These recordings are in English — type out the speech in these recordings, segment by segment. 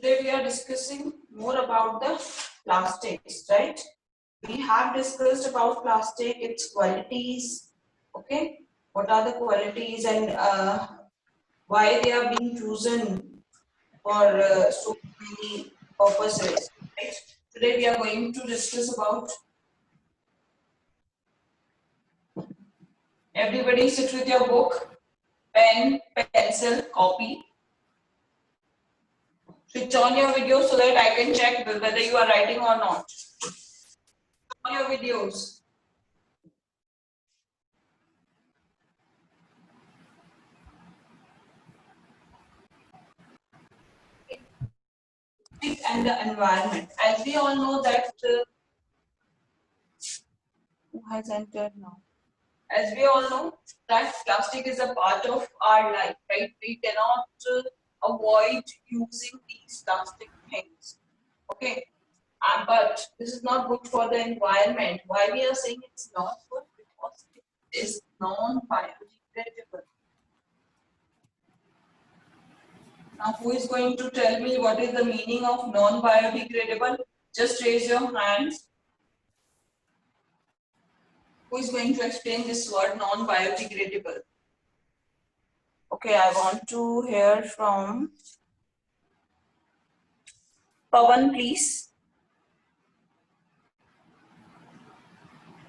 Today we are discussing more about the plastics, right? We have discussed about plastic, its qualities, okay? What are the qualities and why they are being chosen for so many purposes, right? Today we are going to discuss about, everybody sit with your book, pen, pencil, copy. Switch on your video so that I can check whether you are writing or not. On your videos. And the environment. As we all know that who has entered now? As we all know that plastic is a part of our life, right? We cannot avoid using these plastic things. Okay, but this is not good for the environment. Why we are saying it's not good? Because it is non-biodegradable. Now, who is going to tell me what is the meaning of non-biodegradable? Just raise your hands. Who is going to explain this word non-biodegradable? Okay, I want to hear from Pawan, please.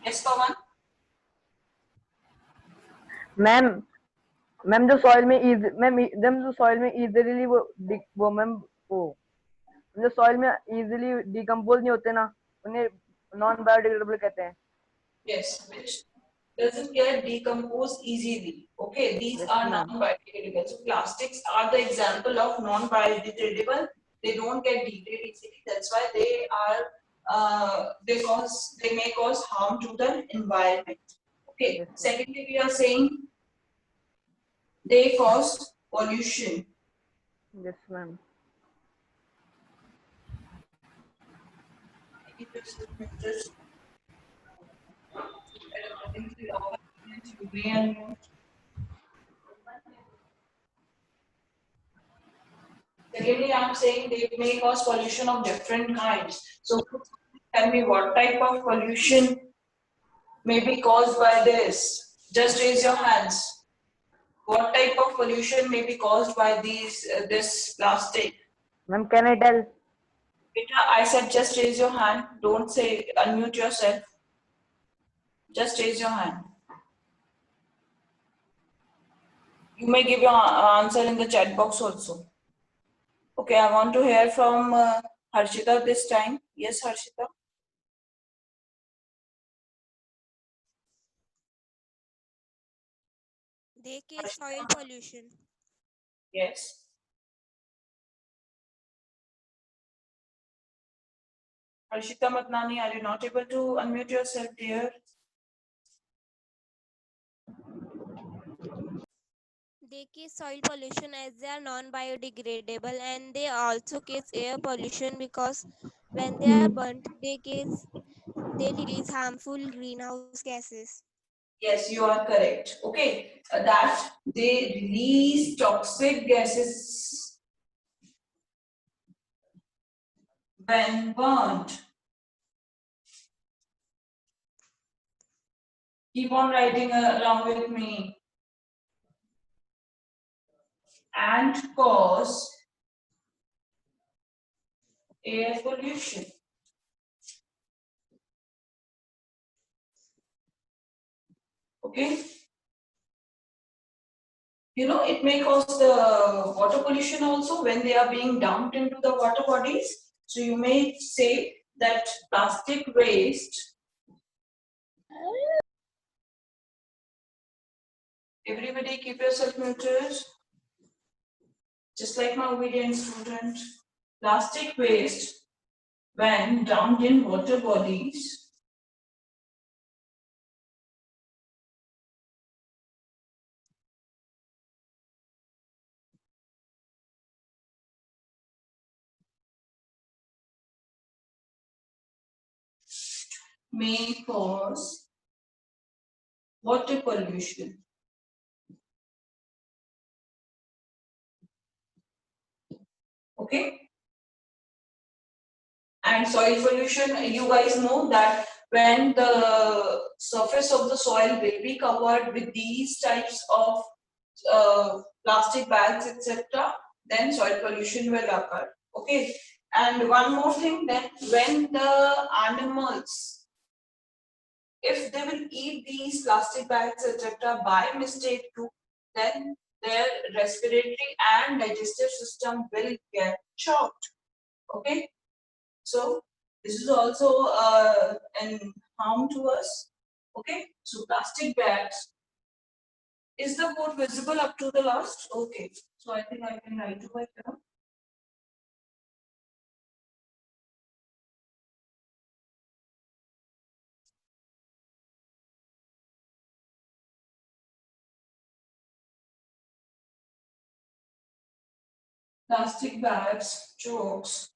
Yes, Pawan. Ma'am जो soil में ma'am जो soil में easily वो ma'am वो जो soil में easily decompose नहीं होते ना, उन्हें नॉन बायोडिग्रेडेबल कहते हैं. Yes, which doesn't get decomposed easily. Okay, these Yes, are ma'am. non-biodegradable. So plastics are the example of non-biodegradable. They don't get degraded easily. That's why they are they may cause harm to the environment. Okay. Yes, ma'am. Secondly, we are saying they cause pollution. Yes, ma'am. Secondly, I'm saying they may cause pollution of different kinds. So tell me what type of pollution may be caused by this. Just raise your hands. What type of pollution may be caused by this plastic? Ma'am, can I tell? Beta, I said just raise your hand. Don't say unmute yourself. Just raise your hand. You may give your answer in the chat box also. Okay, I want to hear from Harshita this time. Yes, Harshita. They cause soil pollution. Yes. Harshita Matnani, are you not able to unmute yourself, dear? They cause soil pollution as they are non-biodegradable, and they also cause air pollution because when they are burnt, they release harmful greenhouse gases. Yes, you are correct. Okay, that they release toxic gases when burnt. Keep on writing along with me. And cause air pollution. Okay. You know, it may cause the water pollution also when they are being dumped into the water bodies. So you may say that plastic waste. Everybody keep yourself muted. Just like my obedient student. Plastic waste, when dumped in water bodies, may cause water pollution. Okay. And soil pollution, you guys know that when the surface of the soil will be covered with these types of plastic bags, etc., then soil pollution will occur. Okay. And one more thing, then when the animals, if they will eat these plastic bags, etc., by mistake too, then their respiratory and digestive system will get choked. Okay. So this is also an harm to us. Okay. So plastic bags. Is the code visible up to the last? Okay. So I think I can write over here. Plastic bags, chokes.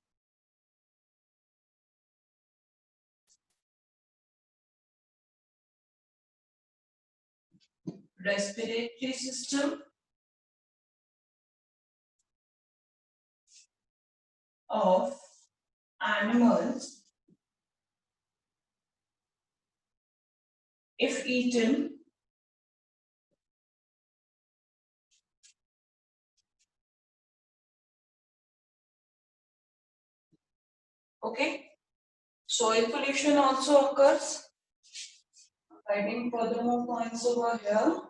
Respiratory system of animals if eaten okay. Soil pollution also occurs. Writing furthermore points over here.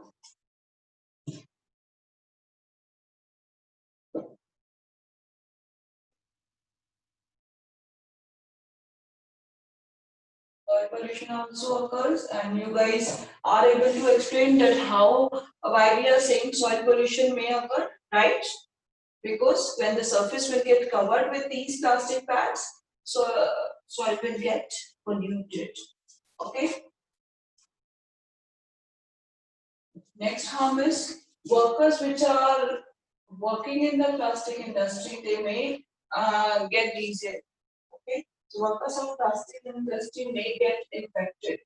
Soil pollution also occurs, and you guys are able to explain that how, why we are saying soil pollution may occur, right? Because when the surface will get covered with these plastic bags, so soil will get polluted. Okay. Next harm is workers which are working in the plastic industry, they may get disease. Okay. So workers of plastic industry may get infected.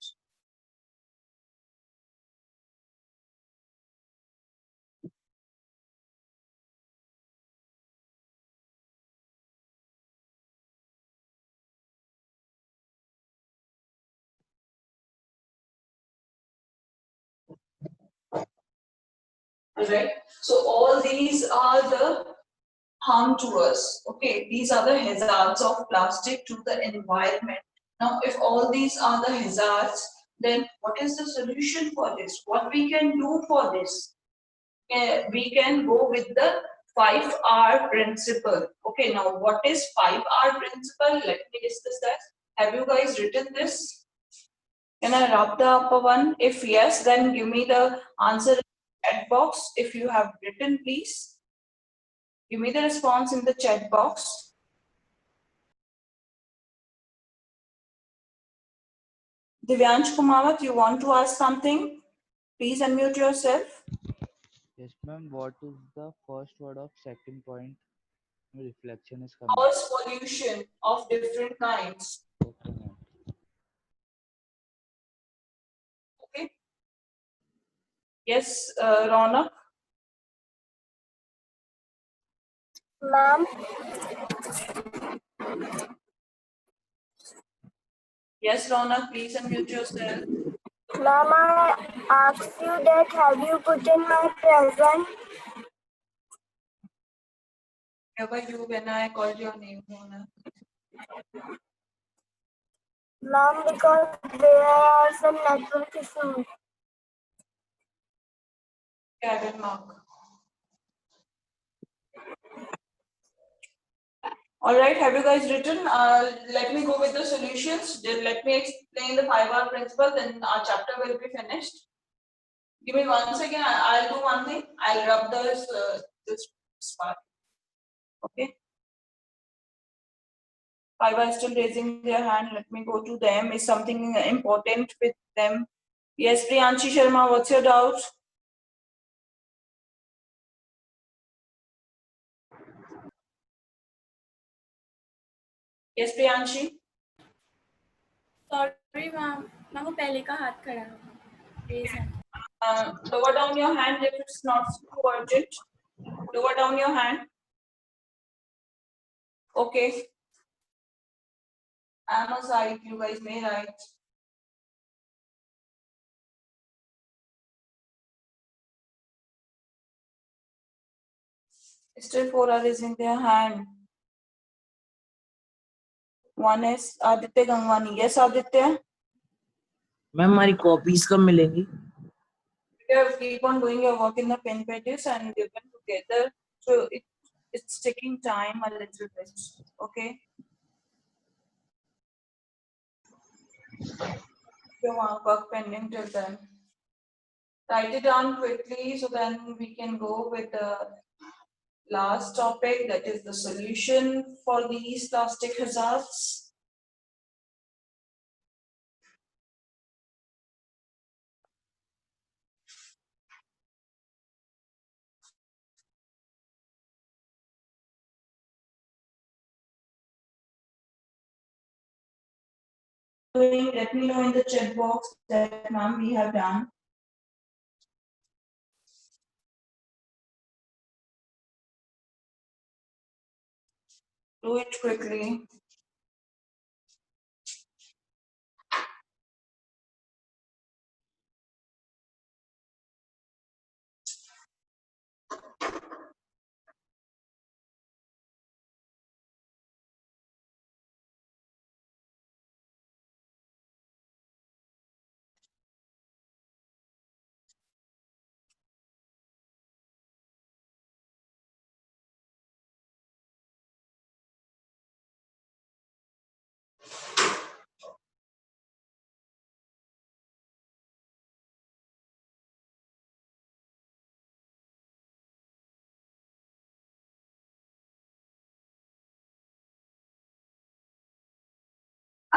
Right. So all these are the harm to us. Okay, these are the hazards of plastic to the environment. Now, if all these are the hazards, then what is the solution for this? What we can do for this? We can go with the 5R principle. Okay, now what is 5R principle? Let me discuss that. Have you guys written this? Can I rub the upper one? If yes, then give me the answer in the chat box. If you have written, please give me the response in the chat box. Divyansh Kumawat, you want to ask something? Please unmute yourself. Yes, ma'am. What is the first word of second point? Reflection is coming. Cause pollution of different kinds. Okay, ma'am. Okay. Yes, Ronak. Ma'am, Yes, Ronak, please unmute yourself. ma'am, I asked you that have you put in my present? Where were you when I called your name, Ronak? Ma'am, because there are some network issues. Kevin Mark. All right, have you guys written? Let me go with the solutions. Then let me explain the 5R principle, then our chapter will be finished. Give me 1 second. I'll do one thing. I'll rub this part. Okay. 5R is still raising their hand. Let me go to them. Is something important with them? Yes, Priyanshi Sharma, what's your doubt? Yes, Priyanshi. Sorry ma'am ma'am वो पहले का हाथ खड़ा है Lower down your hand if it's not too urgent. Lower down your hand. Okay. I'm a site, you guys may write. Still 4 are raising their hand. One is Aditya Gangwani. Yes, Aditya? Ma'am हमारी copies कब मिलेंगी? You keep on doing your work in the pen pages and give them together. So it's taking time a little bit. Okay. Your work pending till then. Write it down quickly so then we can go with the last topic, that is the solution for these plastic hazards. Let me know in the chat box that ma'am we have done. Do it quickly.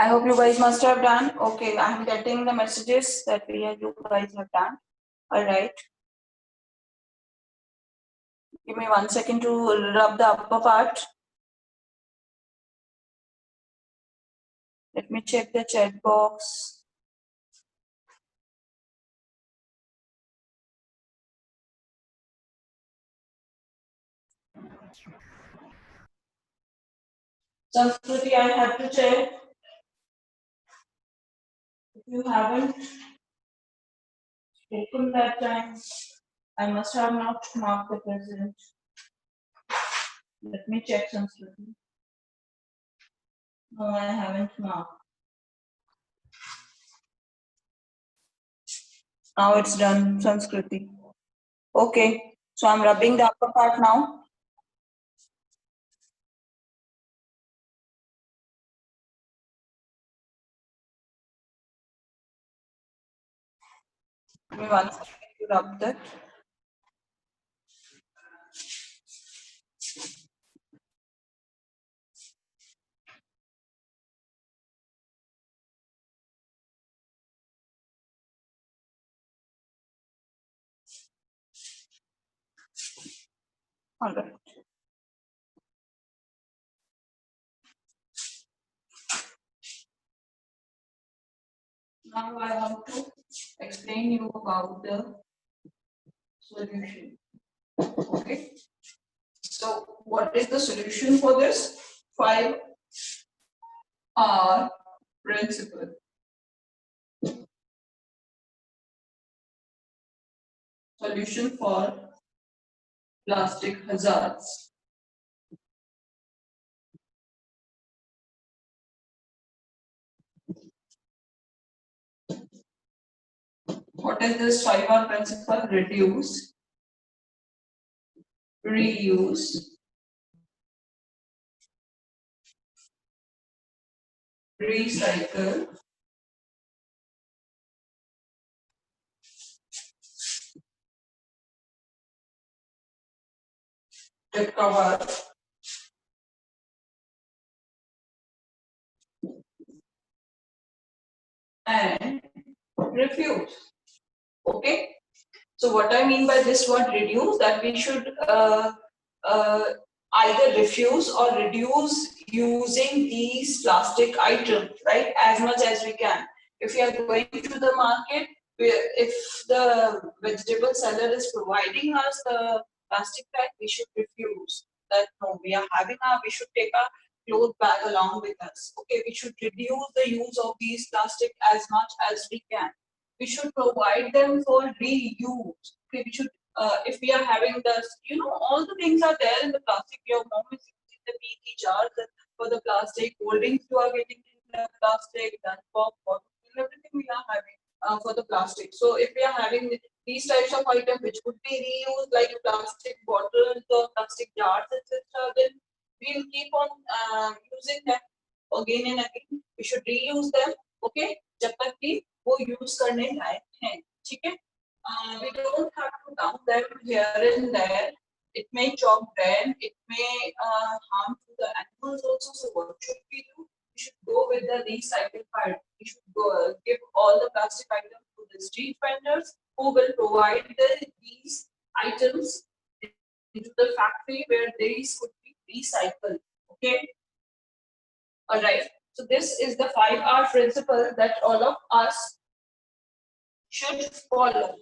I hope you guys must have done. Okay, I am getting the messages that you guys have done. All right. Give me 1 second to rub the upper part. Let me check the chat box. Sanskriti, I have to check. If you haven't taken that time, I must have not marked the present. Let me check Sanskriti. No, I haven't marked. Now it's done, Sanskriti. Okay, so I'm rubbing the upper part now. Give me 1 second to rub that. All right. Now I want to explain you about the solution. Okay. So what is the solution for this 5R principle? Solution for plastic hazards. What is this 5R principle? Reduce, reuse, recycle, recover, and refuse. Okay. So what I mean by this word reduce, that we should either refuse or reduce using these plastic items, right? As much as we can. If we are going to the market, if the vegetable seller is providing us the plastic bag, we should refuse that. No, we are having we should take our cloth bag along with us. Okay, we should reduce the use of these plastic as much as we can. We should provide them for reuse. Okay, we should, if we are having this, all the things are there in the plastic. Your mom is using the PET jars for the plastic, cold drinks you are getting in the plastic, lunchbox, bottle, everything we are having for the plastic. So if we are having these types of items which could be reused, like plastic bottles or plastic jars, etc., then we'll keep on using them again and again. We should reuse them. Okay, जब तक कि वो use करने लायक हैं, ठीक है? We don't have to dump them here and there. It may chop them. It may harm to the animals also. So what should we do? We should go with the recycled part. We should go give all the plastic items to the street vendors who will provide these items into the factory where these could be recycled. Okay. All right. So this is the 5R principle that all of us should follow.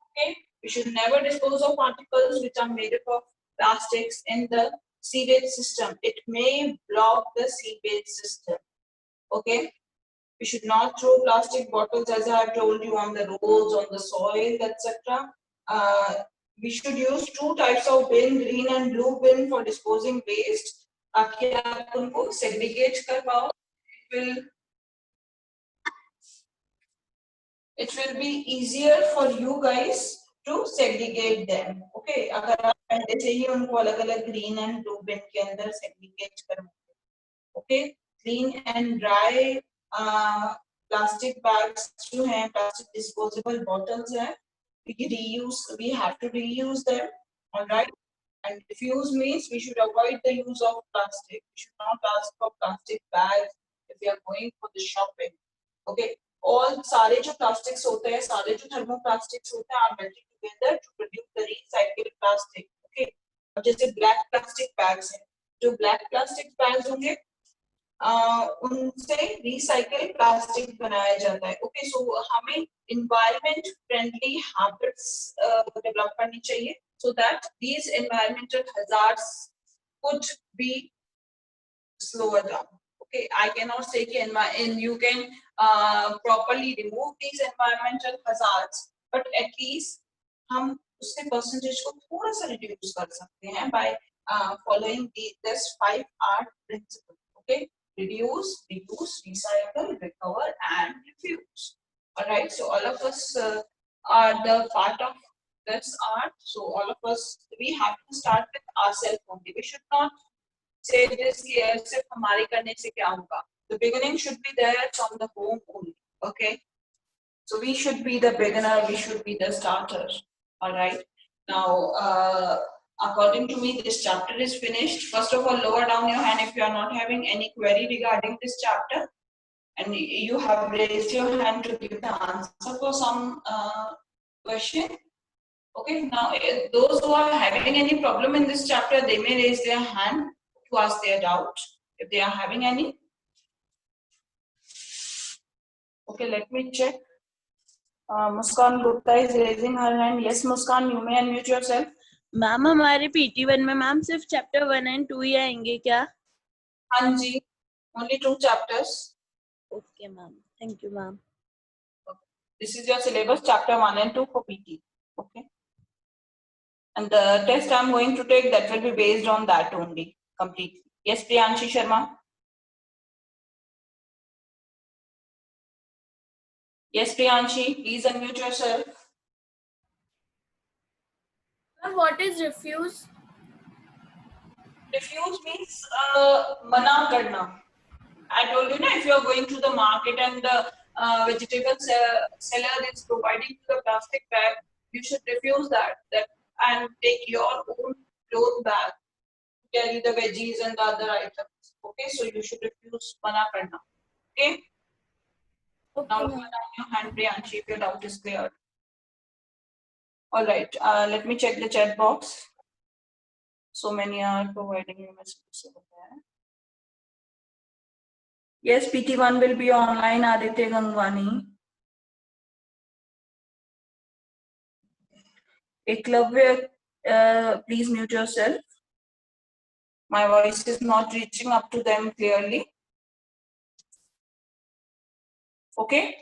Okay. We should never dispose of particles which are made up of plastics in the sewage system. It may block the sewage system. Okay. We should not throw plastic bottles, as I have told you, on the roads, on the soil, etc. We should use 2 types of bin, green and blue bin, for disposing waste. ताकि आप उनको segregate कर पाओ. It will be easier for you guys to segregate them. Okay, अगर आप पहले से ही उनको अलग-अलग green and blue bin के अंदर segregate करोगे. Okay, clean and dry plastic bags जो हैं, plastic disposable bottles हैं, we have to reuse them. All right. And diffuse means we should avoid the use of plastic. We should not ask for plastic bags if we are going for the shopping. Okay. All सारे जो plastics होते हैं, सारे जो thermoplastics होते हैं, are melted together to produce the recycled plastic. Okay. अब जैसे black plastic bags हैं, जो black plastic bags होंगे, उनसे recycled plastic बनाया जाता है. Okay. So हमें environment friendly habits develop करनी चाहिए, so that these environmental hazards could be slower down. Okay, I cannot say that you can properly remove these environmental hazards, but at least हम उसके percentage को थोड़ा सा reduce कर सकते हैं by following this 5R principle. Okay, reduce, reuse, recycle, recover, and refuse. All right, so all of us are the part of this art. So all of us, we have to start with ourselves only. We should not say this here, सिर्फ हमारे करने से क्या होगा. The beginning should be there from the home only. Okay. So we should be the beginner. We should be the starter. All right. Now, according to me, this chapter is finished. First of all, lower down your hand if you are not having any query regarding this chapter, and you have raised your hand to give the answer for some question. Okay, now those who are having any problem in this chapter, they may raise their hand to ask their doubt if they are having any. Okay, let me check. Muskan Gupta is raising her hand. Yes, Muskan, you may unmute yourself. Ma'am हमारे PT1 में ma'am सिर्फ chapter 1 and 2 ही आएंगे क्या? हाँ जी, only 2 chapters. Okay, ma'am. Thank you, ma'am. This is your syllabus, chapter 1 and 2 for PT. Okay. And the test I'm going to take, that will be based on that only, completely. Yes, Priyanshi Sharma. Yes, Priyanshi, please unmute yourself. What is refuse? Refuse means mana karna. I told you, if you are going to the market and the vegetable seller is providing you the plastic bag, you should refuse that and take your own cloth bag to carry the veggies and the other items. Okay, so you should refuse mana karna. Okay. Now lower down your hand, Priyanshi, if your doubt is clear. All right. Let me check the chat box. So many are providing you messages over there. Yes, PT1 will be online, Aditya Gangwani. Eklavya, please mute yourself. My voice is not reaching up to them clearly. Okay.